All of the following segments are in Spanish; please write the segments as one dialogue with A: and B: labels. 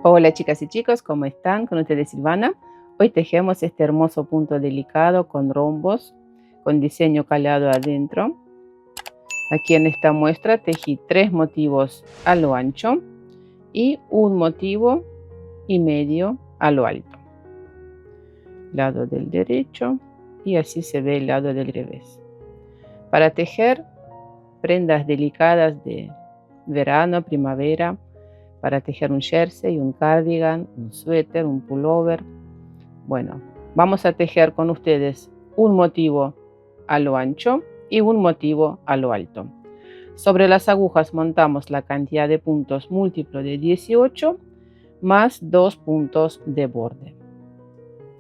A: Hola chicas y chicos, ¿cómo están? Con ustedes Silvana. Hoy tejemos este hermoso punto delicado con rombos, con diseño calado adentro. Aquí en esta muestra tejí 3 motivos a lo ancho y un motivo y medio a lo alto. Lado del derecho y así se ve el lado del revés. Para tejer prendas delicadas de verano, primavera, para tejer un jersey, un cardigan, un suéter, un pullover. Bueno, vamos a tejer con ustedes un motivo a lo ancho y un motivo a lo alto. Sobre las agujas montamos la cantidad de puntos múltiplo de 18 más 2 puntos de borde.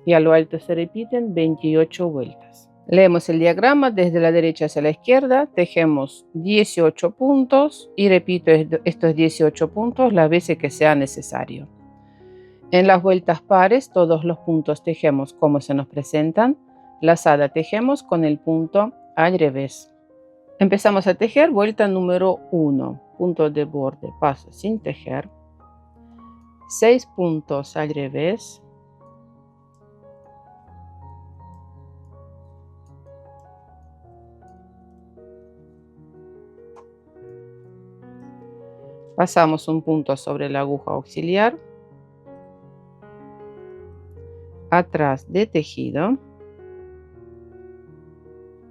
A: Y a lo alto se repiten 28 vueltas. Leemos el diagrama desde la derecha hacia la izquierda, tejemos 18 puntos y repito estos 18 puntos las veces que sea necesario. En las vueltas pares todos los puntos tejemos como se nos presentan, lazada tejemos con el punto al revés. Empezamos a tejer vuelta número 1, punto de borde, paso sin tejer, 6 puntos al revés, pasamos un punto sobre la aguja auxiliar, atrás de tejido.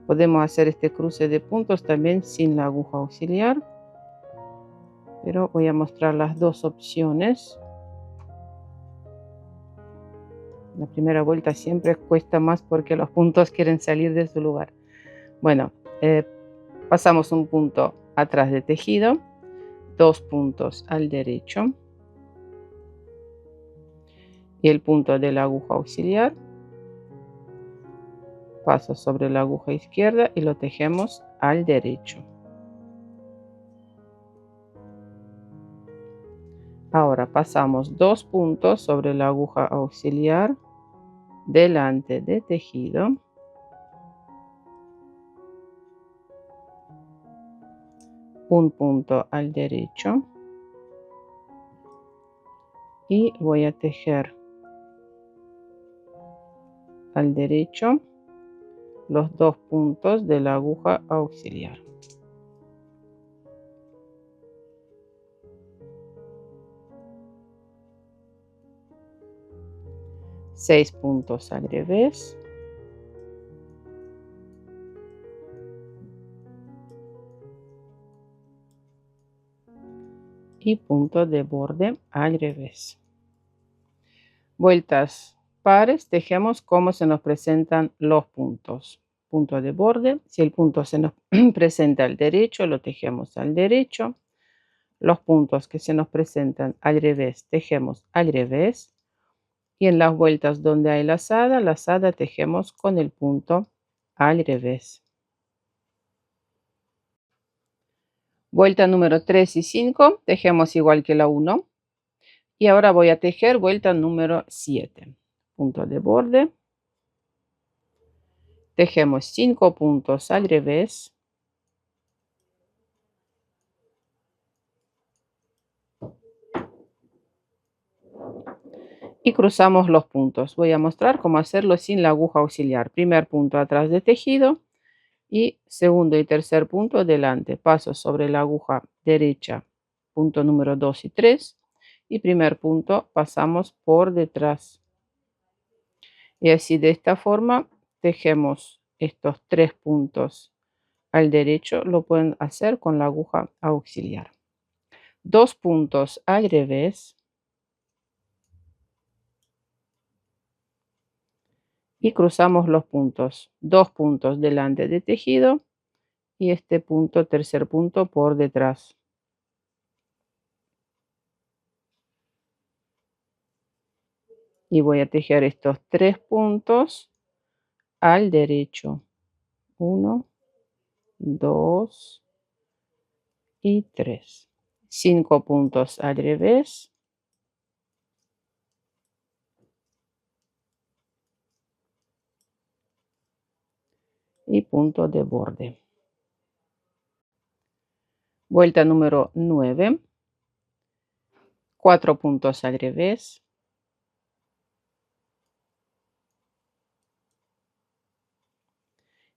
A: Podemos hacer este cruce de puntos también sin la aguja auxiliar, pero voy a mostrar las dos opciones. La primera vuelta siempre cuesta más porque los puntos quieren salir de su lugar. Bueno, pasamos un punto atrás de tejido, 2 puntos al derecho y el punto de la aguja auxiliar. Paso sobre la aguja izquierda y lo tejemos al derecho. Ahora pasamos 2 puntos sobre la aguja auxiliar delante de tejido. Un punto al derecho y voy a tejer al derecho los 2 puntos de la aguja auxiliar. Seis puntos al revés. Y punto de borde al revés. Vueltas pares, tejemos como se nos presentan los puntos. Punto de borde, si el punto se nos presenta al derecho, lo tejemos al derecho. Los puntos que se nos presentan al revés, tejemos al revés. Y en las vueltas donde hay lazada, tejemos con el punto al revés. Vuelta número 3 y 5, tejemos igual que la 1. Y ahora voy a tejer vuelta número 7. Punto de borde. Tejemos 5 puntos al revés. Y cruzamos los puntos. Voy a mostrar cómo hacerlo sin la aguja auxiliar. Primer punto atrás de tejido y segundo y tercer punto delante. Paso sobre la aguja derecha, punto número 2 y 3. Y primer punto pasamos por detrás. Y así de esta forma tejemos estos 3 puntos al derecho. Lo pueden hacer con la aguja auxiliar. 2 puntos al revés. Y cruzamos los puntos, 2 puntos delante de tejido y este punto, tercer punto por detrás. Y voy a tejer estos 3 puntos al derecho. 1, 2 y 3. 5 puntos al revés. Y punto de borde. Vuelta número 9. 4 puntos al revés,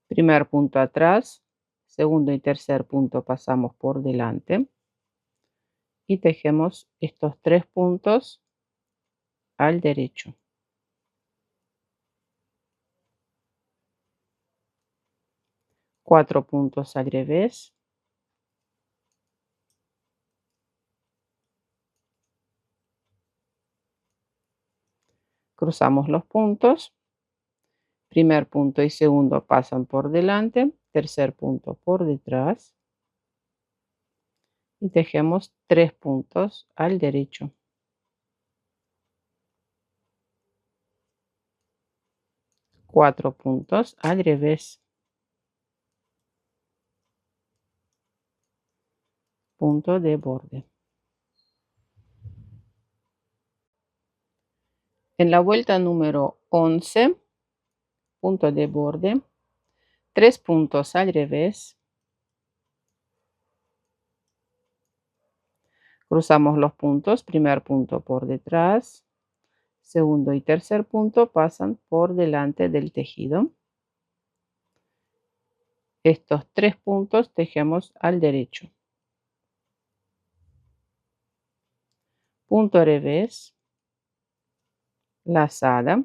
A: primer punto atrás, segundo y tercer punto pasamos por delante y tejemos estos 3 puntos al derecho. 4 puntos al revés, cruzamos los puntos, primer punto y segundo pasan por delante, tercer punto por detrás y tejemos 3 puntos al derecho. 4 puntos al revés, punto de borde. En la vuelta número 11, punto de borde, 3 puntos al revés, cruzamos los puntos, primer punto por detrás, segundo y tercer punto pasan por delante del tejido. Estos 3 puntos tejemos al derecho. Punto revés, lazada,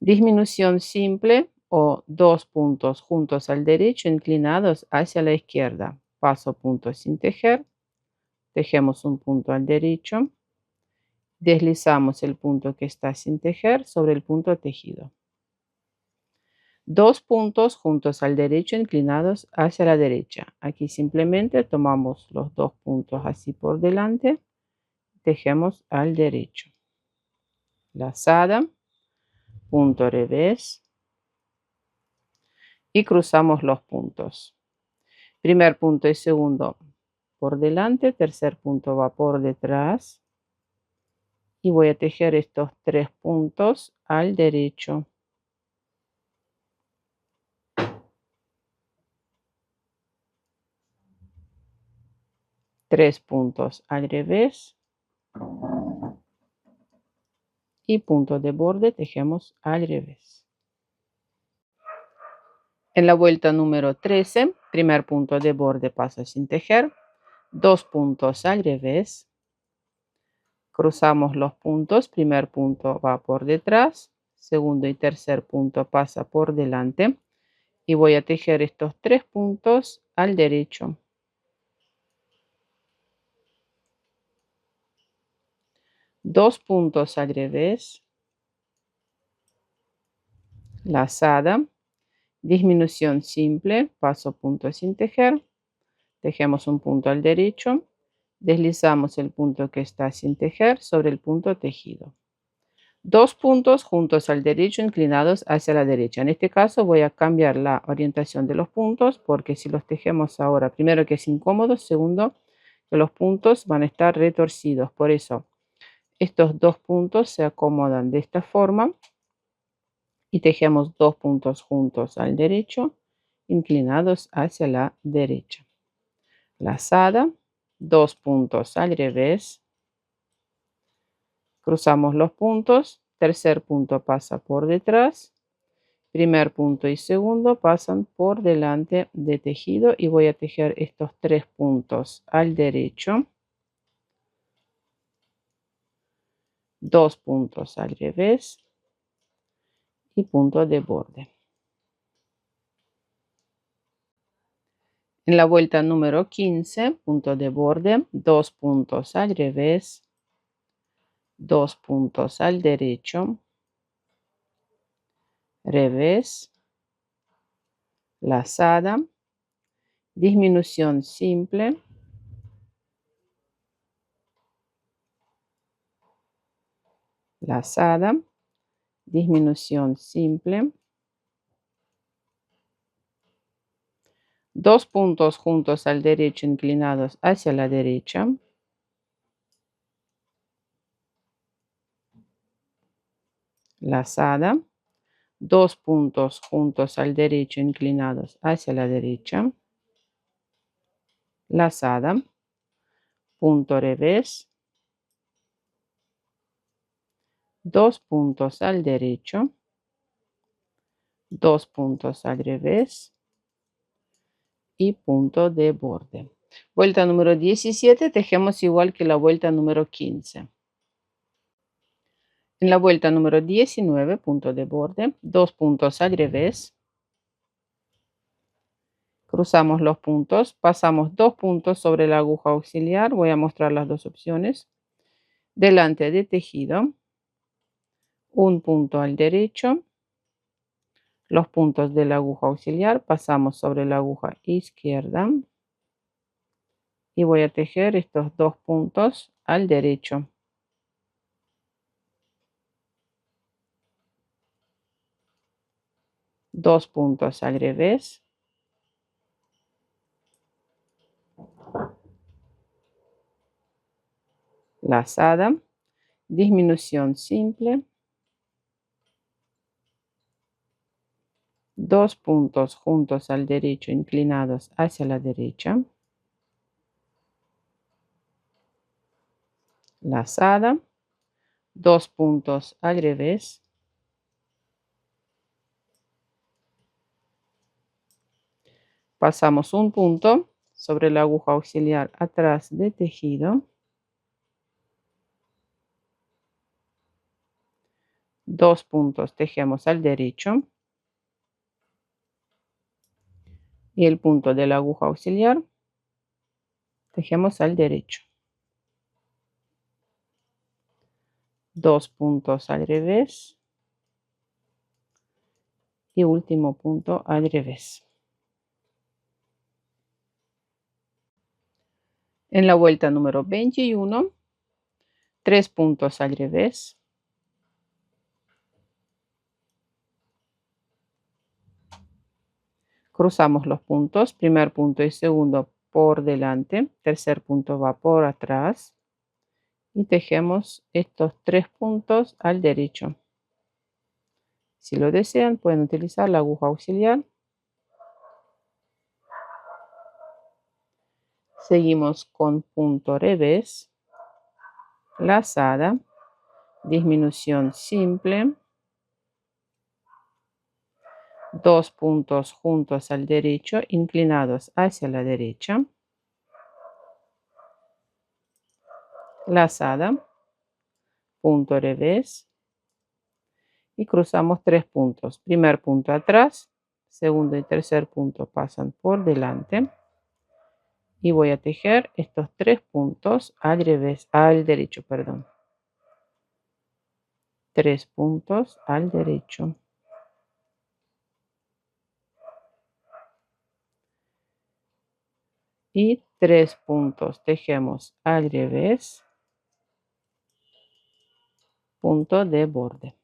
A: disminución simple o 2 puntos juntos al derecho inclinados hacia la izquierda. Paso punto sin tejer, tejemos un punto al derecho, deslizamos el punto que está sin tejer sobre el punto tejido. 2 puntos juntos al derecho inclinados hacia la derecha. Aquí simplemente tomamos los 2 puntos así por delante, tejemos al derecho. Lazada, punto revés y cruzamos los puntos. Primer punto y segundo por delante, tercer punto va por detrás y voy a tejer estos 3 puntos al derecho. 3 puntos al revés y punto de borde tejemos al revés. En la vuelta número 13, primer punto de borde paso sin tejer, 2 puntos al revés, cruzamos los puntos, primer punto va por detrás, segundo y tercer punto pasa por delante y voy a tejer estos 3 puntos al derecho. 2 puntos al revés, lazada, disminución simple, paso punto sin tejer, tejemos un punto al derecho, deslizamos el punto que está sin tejer sobre el punto tejido. 2 puntos juntos al derecho inclinados hacia la derecha. En este caso voy a cambiar la orientación de los puntos porque si los tejemos ahora, primero que es incómodo, segundo que los puntos van a estar retorcidos. Por eso estos 2 puntos se acomodan de esta forma y tejemos 2 puntos juntos al derecho inclinados hacia la derecha. Lazada, 2 puntos al revés, cruzamos los puntos, tercer punto pasa por detrás, primer punto y segundo pasan por delante de tejido y voy a tejer estos 3 puntos al derecho, 2 puntos al revés y punto de borde. En la vuelta número 15, punto de borde, 2 puntos al revés, 2 puntos al derecho, revés, lazada, disminución simple, lazada, disminución simple, 2 puntos juntos al derecho inclinados hacia la derecha, lazada, 2 puntos juntos al derecho inclinados hacia la derecha, lazada, punto revés, 2 puntos al derecho, 2 puntos al revés y punto de borde. Vuelta número 17 tejemos igual que la vuelta número 15. En la vuelta número 19, punto de borde, 2 puntos al revés, cruzamos los puntos, pasamos 2 puntos sobre la aguja auxiliar, voy a mostrar las dos opciones, delante de tejido, un punto al derecho, los puntos de la aguja auxiliar, pasamos sobre la aguja izquierda y voy a tejer estos 2 puntos al derecho. 2 puntos al revés, lazada, disminución simple, 2 puntos juntos al derecho inclinados hacia la derecha, lazada, 2 puntos al revés, pasamos un punto sobre la aguja auxiliar atrás de tejido, 2 puntos tejemos al derecho y el punto de la aguja auxiliar tejemos al derecho, 2 puntos al revés y último punto al revés. En la vuelta número 21, 3 puntos al revés, cruzamos los puntos, primer punto y segundo por delante, tercer punto va por atrás y tejemos estos 3 puntos al derecho. Si lo desean, pueden utilizar la aguja auxiliar. Seguimos con punto revés, lazada, disminución simple, 2 puntos juntos al derecho, inclinados hacia la derecha, lazada, punto revés y cruzamos 3 puntos. Primer punto atrás, segundo y tercer punto pasan por delante y voy a tejer estos 3 puntos al revés, al derecho, perdón. 3 puntos al derecho. Y 3 puntos tejemos al revés, punto de borde.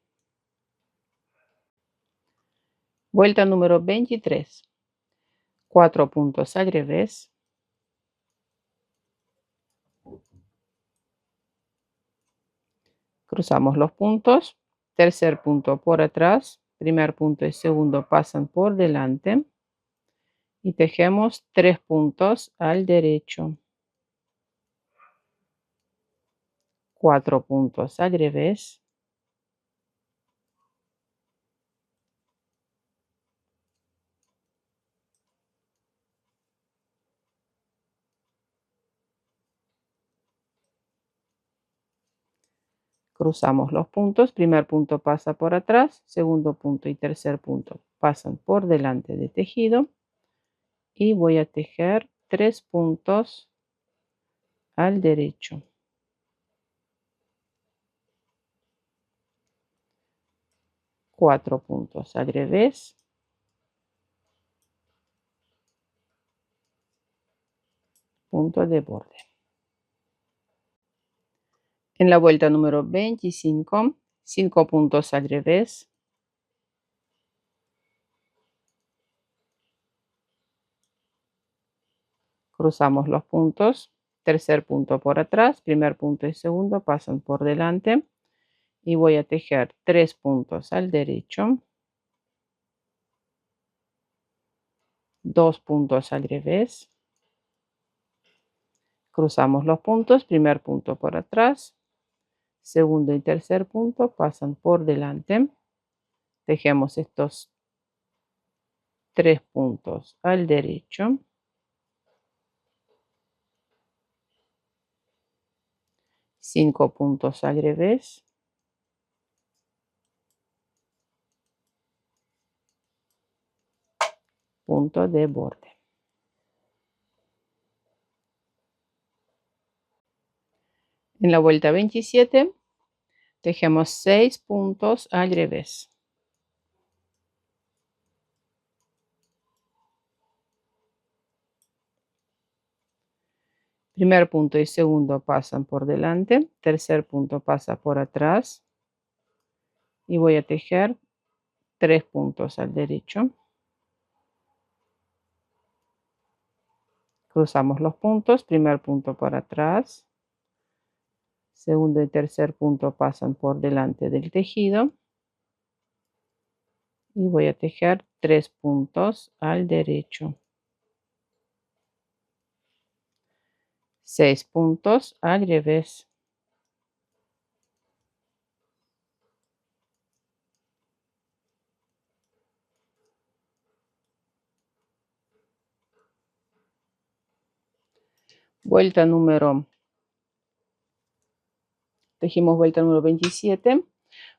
A: Vuelta número 23, 4 puntos al revés, cruzamos los puntos, tercer punto por atrás, primer punto y segundo pasan por delante y tejemos 3 puntos al derecho, 4 puntos al revés, cruzamos los puntos, primer punto pasa por atrás, segundo punto y tercer punto pasan por delante de tejido y voy a tejer 3 puntos al derecho, 4 puntos al revés, punto de borde. En la vuelta número 25, 5 puntos al revés, cruzamos los puntos, tercer punto por atrás, primer punto y segundo pasan por delante y voy a tejer 3 puntos al derecho, 2 puntos al revés, cruzamos los puntos, primer punto por atrás, segundo y tercer punto pasan por delante. Tejemos estos 3 puntos al derecho, 5 puntos al revés, punto de borde. En la vuelta 27 tejemos 6 puntos al revés. Primer punto y segundo pasan por delante, tercer punto pasa por atrás y voy a tejer 3 puntos al derecho. Cruzamos los puntos, primer punto por atrás, segundo y tercer punto pasan por delante del tejido y voy a tejer 3 puntos al derecho, 6 puntos al revés. Vuelta número, tejimos vuelta número 27,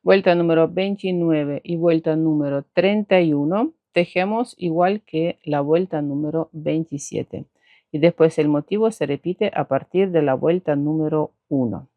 A: vuelta número 29 y vuelta número 31. Tejemos igual que la vuelta número 27 y después el motivo se repite a partir de la vuelta número 1.